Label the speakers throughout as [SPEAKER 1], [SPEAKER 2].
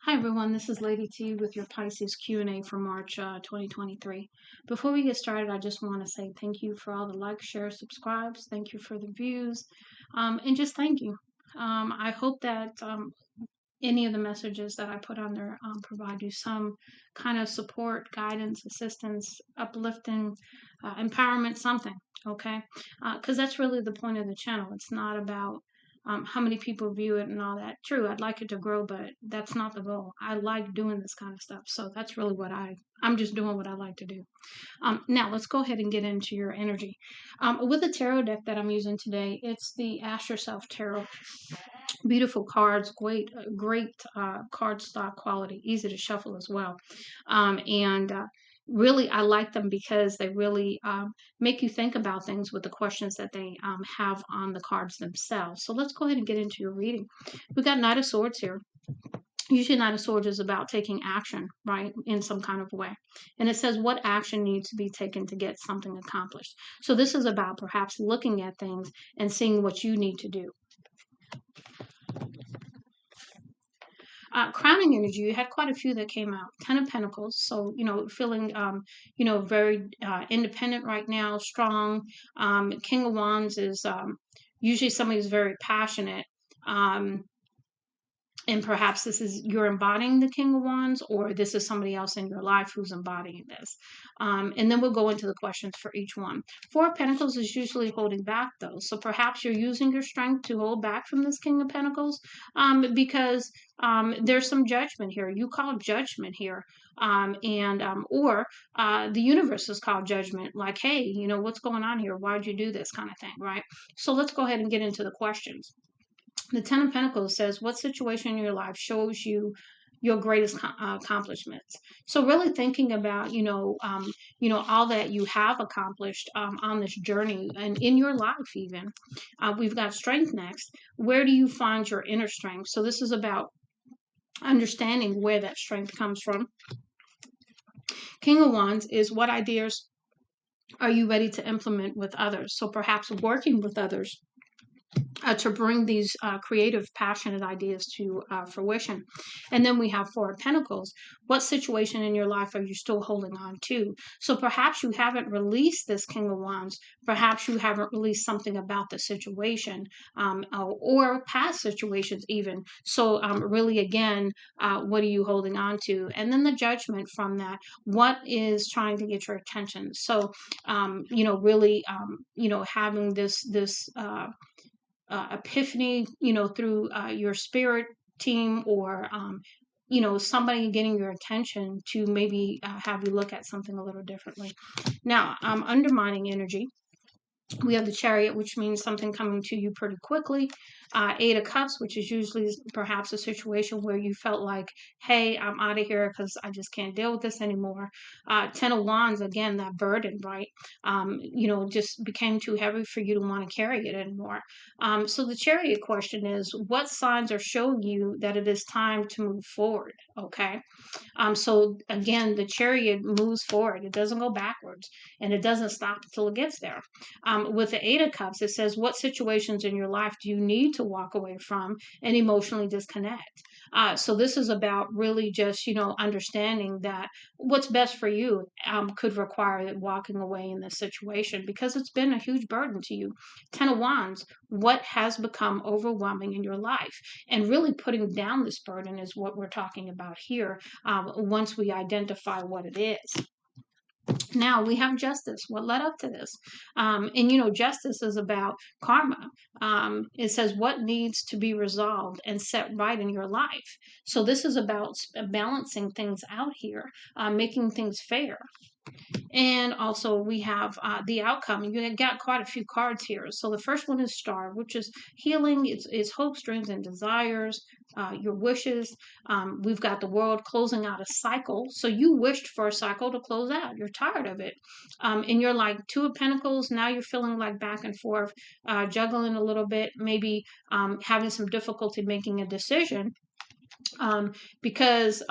[SPEAKER 1] Hi everyone, this is Lady T with your Pisces Q&A for March 2023. Before we get started, I just want to say thank you for all the likes, shares, subscribes. Thank you for the views, and just thank you. I hope that any of the messages that I put on there provide you some kind of support, guidance, assistance, uplifting, empowerment, something, okay? Because that's really the point of the channel. It's not about how many people view it and all that. True, I'd like it to grow, but that's not the goal. I like doing this kind of stuff. So that's really what I'm just doing what I like to do. Now let's go ahead and get into your energy. With the tarot deck that I'm using today, it's the Ask Yourself Tarot. Beautiful cards, great card stock quality, easy to shuffle as well. And really, I like them because they really make you think about things with the questions that they have on the cards themselves. So let's go ahead and get into your reading. We got Knight of Swords here. Usually, Knight of Swords is about taking action, right, in some kind of way. And it says what action needs to be taken to get something accomplished. So this is about perhaps looking at things and seeing what you need to do. Crowning energy, you had quite a few that came out. Ten of Pentacles, so feeling very independent right now, strong. King of Wands is usually somebody who's very passionate. And perhaps this is you're embodying the King of Wands, or this is somebody else in your life who's embodying this. And then we'll go into the questions for each one. Four of Pentacles is usually holding back, though. So perhaps you're using your strength to hold back from this King of Pentacles because there's some judgment here. You call judgment here. Or the universe is called judgment. Like, hey, what's going on here? Why'd you do this kind of thing, right? So let's go ahead and get into the questions. The Ten of Pentacles says, what situation in your life shows you your greatest accomplishments? So really thinking about, all that you have accomplished on this journey and in your life even. We've got strength next. Where do you find your inner strength? So this is about understanding where that strength comes from. King of Wands is what ideas are you ready to implement with others? So perhaps working with others to bring these creative, passionate ideas to fruition. And then we have Four of Pentacles. What situation in your life are you still holding on to? So perhaps you haven't released this King of Wands. Perhaps you haven't released something about the situation or past situations even. So really, again, what are you holding on to? And then the judgment from that. What is trying to get your attention? So, really, having this epiphany, through your spirit team or, somebody getting your attention to maybe have you look at something a little differently. Now, undermining energy. We have the Chariot, which means something coming to you pretty quickly. Eight of Cups, which is usually perhaps a situation where you felt like, hey, I'm out of here because I just can't deal with this anymore. Ten of Wands, again, that burden, right? Just became too heavy for you to want to carry it anymore. So the Chariot question is, what signs are showing you that it is time to move forward? Okay. So again, the Chariot moves forward. It doesn't go backwards, and it doesn't stop until it gets there. With the Eight of Cups, it says, what situations in your life do you need to walk away from and emotionally disconnect? So this is about really just, understanding that what's best for you could require walking away in this situation because it's been a huge burden to you. Ten of Wands, what has become overwhelming in your life? And really putting down this burden is what we're talking about here once we identify what it is. Now we have justice. What led up to this? Justice is about karma. It says what needs to be resolved and set right in your life. So this is about balancing things out here, making things fair. And also we have the outcome. You got quite a few cards here. So the first one is Star, which is healing. It's hopes, dreams, and desires, your wishes. We've got the World, closing out a cycle. So you wished for a cycle to close out. You're tired of it. And you're like Two of Pentacles. Now you're feeling like back and forth, juggling a little bit, maybe having some difficulty making a decision because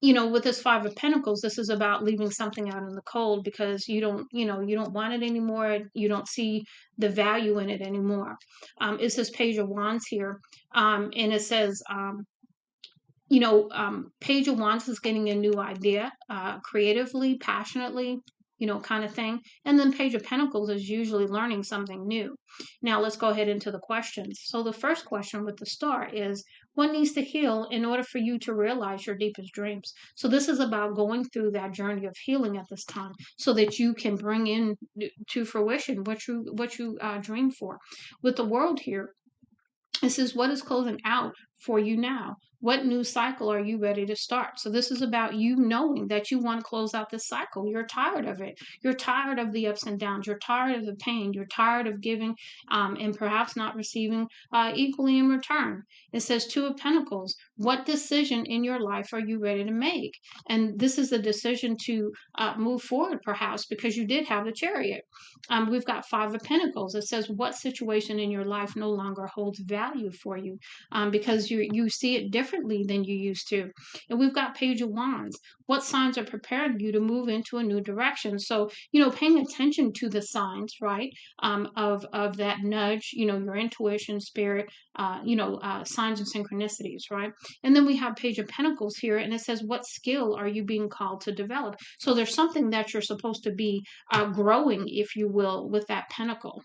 [SPEAKER 1] with this Five of Pentacles, this is about leaving something out in the cold because you don't want it anymore. You don't see the value in it anymore. It says Page of Wands here, and it says, Page of Wands is getting a new idea, creatively, passionately, kind of thing. And then Page of Pentacles is usually learning something new. Now let's go ahead into the questions. So the first question with the star is, what needs to heal in order for you to realize your deepest dreams? So this is about going through that journey of healing at this time, so that you can bring in to fruition what you dream for. With the World here, this is what is closing out for you now. What new cycle are you ready to start? So this is about you knowing that you want to close out this cycle. You're tired of it. You're tired of the ups and downs. You're tired of the pain. You're tired of giving and perhaps not receiving equally in return. It says Two of Pentacles. What decision in your life are you ready to make? And this is a decision to move forward, perhaps, because you did have the Chariot. We've got Five of Pentacles. It says, what situation in your life no longer holds value for you, because you see it differently than you used to. And we've got Page of Wands. What signs are preparing you to move into a new direction? So, paying attention to the signs, right, of that nudge, your intuition, spirit, signs and synchronicities, right? And then we have Page of Pentacles here, and it says, what skill are you being called to develop? So there's something that you're supposed to be growing, if you will, with that pentacle.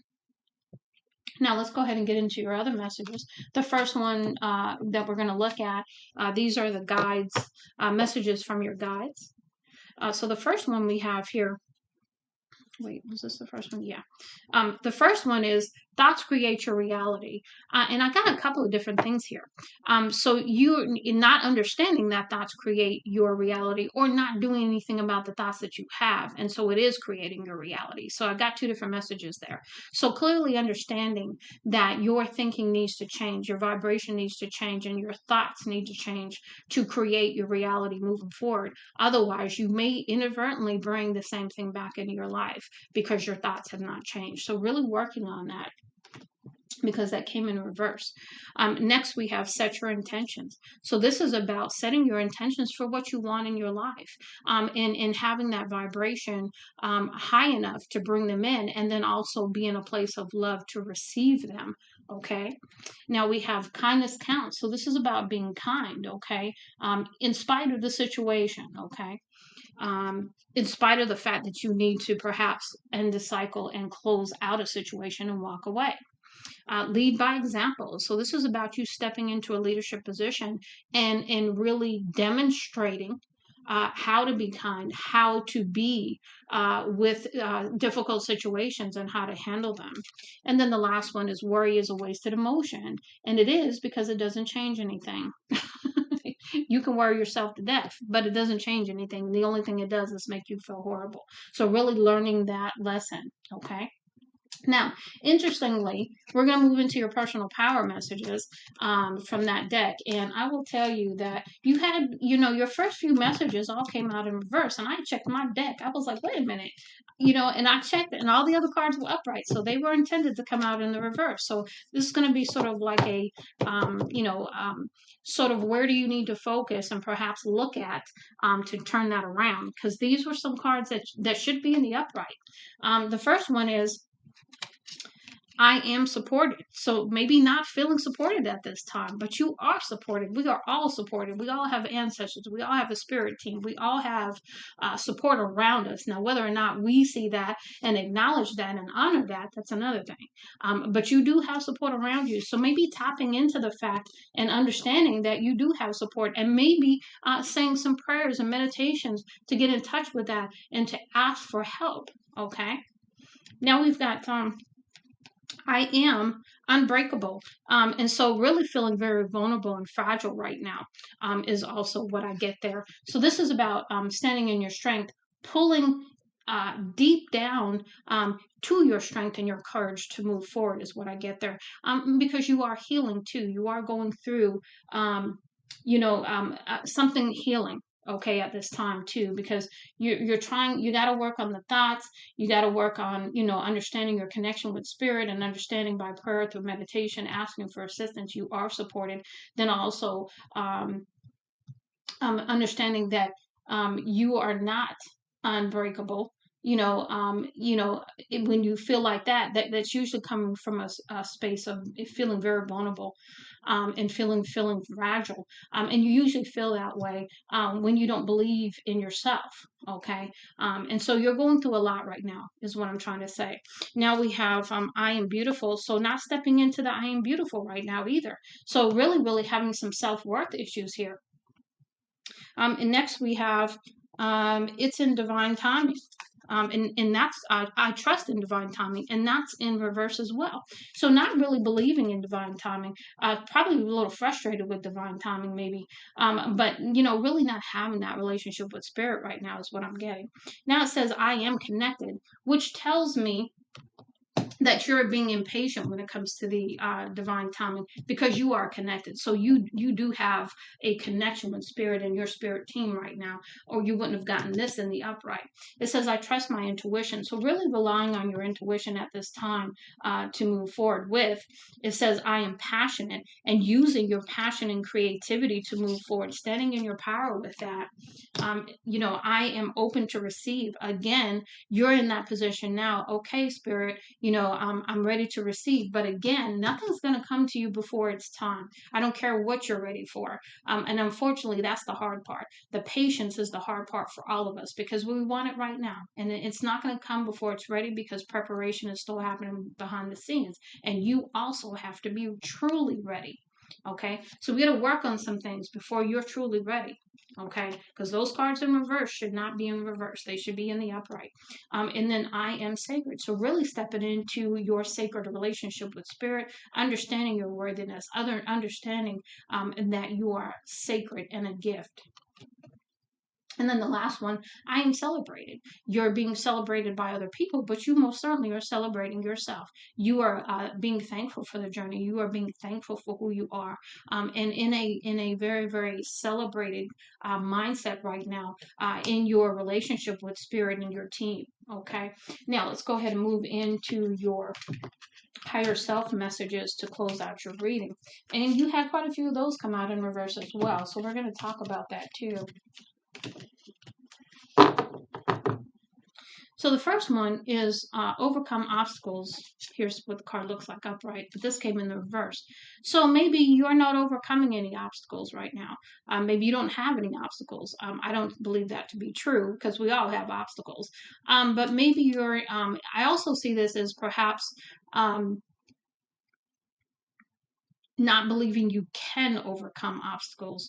[SPEAKER 1] Now let's go ahead and get into your other messages. The first one that we're going to look at, these are the guides, messages from your guides. So the first one we have here, wait, was this the first one? Yeah. The first one is thoughts create your reality. And I got a couple of different things here. So you're not understanding that thoughts create your reality, or not doing anything about the thoughts that you have. And so it is creating your reality. So I got two different messages there. So clearly understanding that your thinking needs to change, your vibration needs to change, and your thoughts need to change to create your reality moving forward. Otherwise, you may inadvertently bring the same thing back into your life because your thoughts have not changed. So really working on that, because that came in reverse. Next, we have set your intentions. So this is about setting your intentions for what you want in your life, and having that vibration high enough to bring them in, and then also be in a place of love to receive them. Okay. Now we have kindness counts. So this is about being kind. Okay. In spite of the situation. Okay. In spite of the fact that you need to perhaps end the cycle and close out a situation and walk away. Lead by example. So this is about you stepping into a leadership position and really demonstrating how to be kind, how to be with difficult situations, and how to handle them. And then the last one is worry is a wasted emotion. And it is, because it doesn't change anything. You can worry yourself to death, but it doesn't change anything. The only thing it does is make you feel horrible. So really learning that lesson, okay? Now, interestingly, we're going to move into your personal power messages from that deck. And I will tell you that you had, your first few messages all came out in reverse. And I checked my deck. I was like, wait a minute. And I checked, and all the other cards were upright. So they were intended to come out in the reverse. So this is going to be sort of like a, sort of where do you need to focus and perhaps look at to turn that around. Because these were some cards that should be in the upright. The first one is, I am supported. So maybe not feeling supported at this time, but you are supported. We are all supported. We all have ancestors. We all have a spirit team. We all have support around us. Now, whether or not we see that and acknowledge that and honor that, that's another thing. But you do have support around you. So maybe tapping into the fact and understanding that you do have support, and maybe saying some prayers and meditations to get in touch with that and to ask for help. Okay. Now we've got I am unbreakable. And so really feeling very vulnerable and fragile right now is also what I get there. So this is about standing in your strength, pulling deep down to your strength and your courage to move forward is what I get there. Because you are healing too. You are going through, something healing. Okay, at this time too, because you got to work on the thoughts. You got to work on, understanding your connection with spirit, and understanding by prayer, through meditation, asking for assistance. You are supported. Then also, understanding that you are not unbreakable. When you feel like that's usually coming from a space of feeling very vulnerable, and feeling fragile. And you usually feel that way when you don't believe in yourself. Okay. And so you're going through a lot right now, is what I'm trying to say. Now we have I am beautiful. So not stepping into the I am beautiful right now either. So really, really having some self-worth issues here. And next we have it's in divine timing. And that's I trust in divine timing, and that's in reverse as well. So not really believing in divine timing, probably a little frustrated with divine timing maybe, but really not having that relationship with spirit right now is what I'm getting. Now it says I am connected, which tells me that you're being impatient when it comes to the divine timing, because you are connected. So you do have a connection with spirit and your spirit team right now, or you wouldn't have gotten this in the upright. It says I trust my intuition. So really relying on your intuition at this time to move forward with. It says I am passionate, and using your passion and creativity to move forward, standing in your power with that. I am open to receive. Again, you're in that position now. Okay, spirit, I'm ready to receive. But again, nothing's going to come to you before it's time. I don't care what you're ready for. And unfortunately, that's the hard part. The patience is the hard part for all of us, because we want it right now. And it's not going to come before it's ready, because preparation is still happening behind the scenes. And you also have to be truly ready. Okay, so we got to work on some things before you're truly ready. Okay, because those cards in reverse should not be in reverse, they should be in the upright. And then I am sacred. So really stepping into your sacred relationship with spirit, understanding your worthiness, understanding that you are sacred and a gift. And then the last one, I am celebrated. You're being celebrated by other people, but you most certainly are celebrating yourself. You are being thankful for the journey. You are being thankful for who you are, and in a very, very celebrated mindset right now in your relationship with spirit and your team. Okay, now let's go ahead and move into your higher self messages to close out your reading. And you had quite a few of those come out in reverse as well, so we're going to talk about that too. So the first one is overcome obstacles. Here's what the card looks like upright, but this came in the reverse. So maybe you're not overcoming any obstacles right now. Maybe you don't have any obstacles. I don't believe that to be true, because we all have obstacles. But maybe you're, I also see this as perhaps not believing you can overcome obstacles.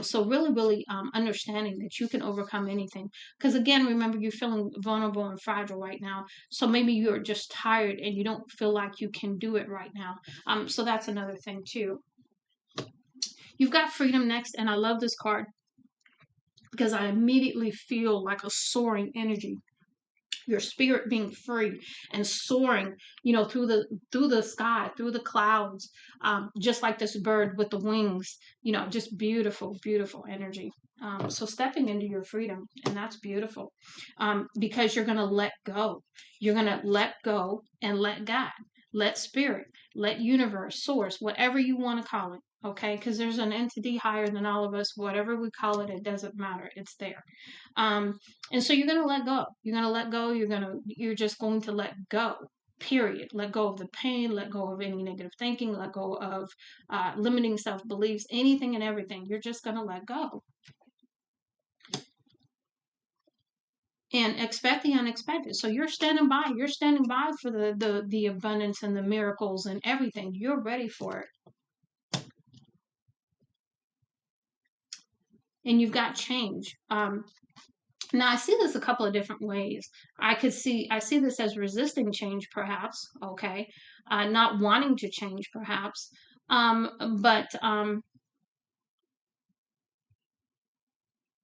[SPEAKER 1] So really, really understanding that you can overcome anything. Because again, remember, you're feeling vulnerable and fragile right now. So maybe you're just tired and you don't feel like you can do it right now. So that's another thing too. You've got freedom next, and I love this card because I immediately feel like a soaring energy, your spirit being free and soaring, through the sky, through the clouds, just like this bird with the wings, just beautiful, beautiful energy. So stepping into your freedom, and that's beautiful, because you're going to let go. You're going to let go and let God, let spirit, let universe, source, whatever you want to call it. Okay, because there's an entity higher than all of us. Whatever we call it, it doesn't matter. It's there. And so you're going to let go. You're going to let go. You're just going to let go. Period. Let go of the pain. Let go of any negative thinking. Let go of limiting self beliefs. Anything and everything. You're just going to let go. And expect the unexpected. So you're standing by. You're standing by for the abundance and the miracles and everything. You're ready for it. And you've got change. Now I see this a couple of different ways. I see this as resisting change, perhaps. Okay, not wanting to change, perhaps. But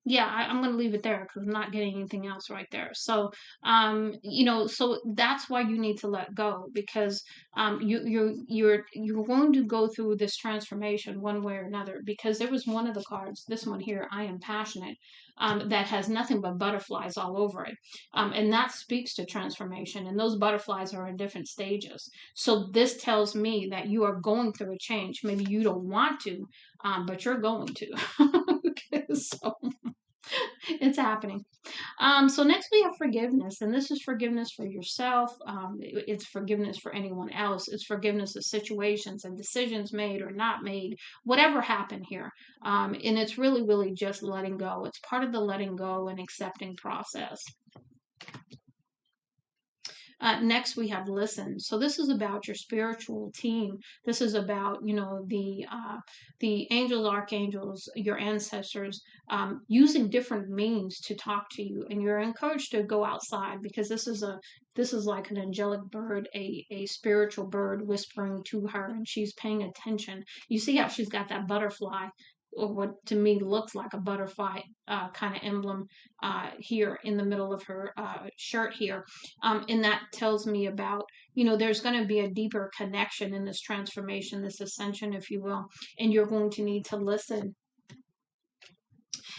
[SPEAKER 1] yeah, I'm going to leave it there because I'm not getting anything else right there. So, so that's why you need to let go, because you're going to go through this transformation one way or another. Because there was one of the cards, this one here, I am passionate, that has nothing but butterflies all over it, and that speaks to transformation. And those butterflies are in different stages. So this tells me that you are going through a change. Maybe you don't want to, but you're going to. So it's happening. So next we have forgiveness, and this is forgiveness for yourself. It's forgiveness for anyone else. It's forgiveness of situations and decisions made or not made, whatever happened here. And it's really, really just letting go. It's part of the letting go and accepting process. Next, we have listen. So this is about your spiritual team. This is about, the angels, archangels, your ancestors, using different means to talk to you. And you're encouraged to go outside, because this is like an angelic bird, a spiritual bird whispering to her, and she's paying attention. You see how she's got that butterfly, or what to me looks like a butterfly kind of emblem here in the middle of her shirt here. And that tells me about, there's going to be a deeper connection in this transformation, this ascension, if you will, and you're going to need to listen.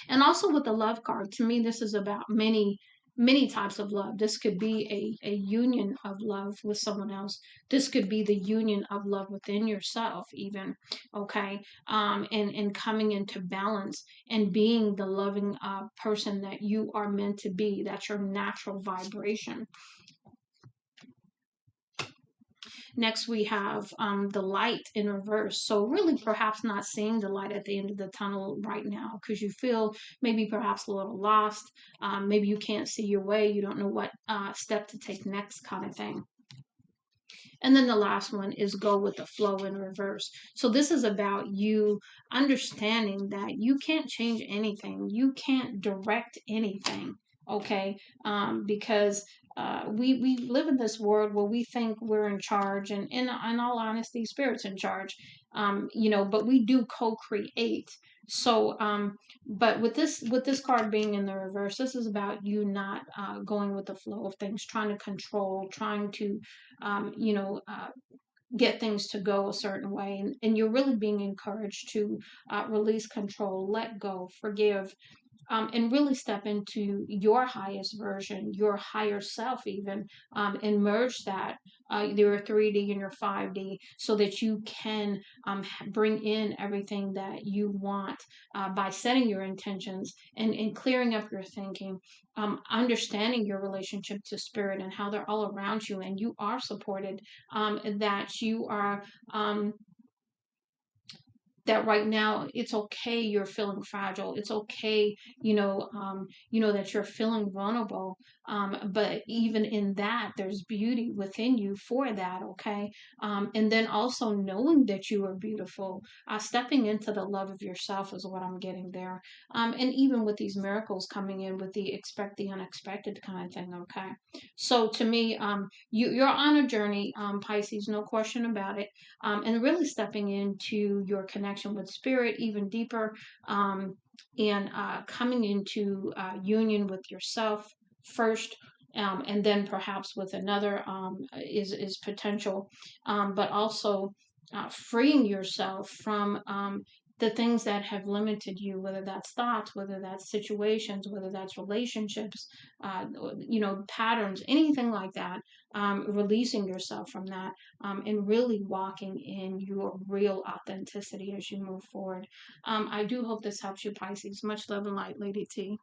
[SPEAKER 1] And also with the love card, to me, this is about many types of love. This could be a union of love with someone else. This could be the union of love within yourself, even. Okay. And coming into balance and being the loving person that you are meant to be. That's your natural vibration. Next, we have the light in reverse. So really perhaps not seeing the light at the end of the tunnel right now, because you feel maybe perhaps a little lost. Maybe you can't see your way. You don't know what step to take next, kind of thing. And then the last one is go with the flow in reverse. So this is about you understanding that you can't change anything. You can't direct anything. Okay. Because we live in this world where we think we're in charge, and in all honesty, spirit's in charge. But we do co-create. So, but with this card being in the reverse, this is about you not going with the flow of things, trying to control, trying to um, you know, uh, get things to go a certain way. And you're really being encouraged to release control, let go, forgive, and really step into your highest version, your higher self, even, and merge that, your 3D and your 5D, so that you can bring in everything that you want by setting your intentions and clearing up your thinking, understanding your relationship to spirit and how they're all around you, and you are supported, that you are. That right now it's okay, you're feeling fragile, it's okay, that you're feeling vulnerable, but even in that there's beauty within you for that. Okay. And then also knowing that you are beautiful, stepping into the love of yourself is what I'm getting there. And even with these miracles coming in with the expect the unexpected kind of thing. Okay. So to me, you're on a journey, Pisces, no question about it. And really stepping into your connection with spirit even deeper, and coming into union with yourself first, and then perhaps with another, is potential, but also freeing yourself from the things that have limited you, whether that's thoughts, whether that's situations, whether that's relationships, patterns, anything like that. Releasing yourself from that, and really walking in your real authenticity as you move forward. I do hope this helps you, Pisces. Much love and light, Lady T.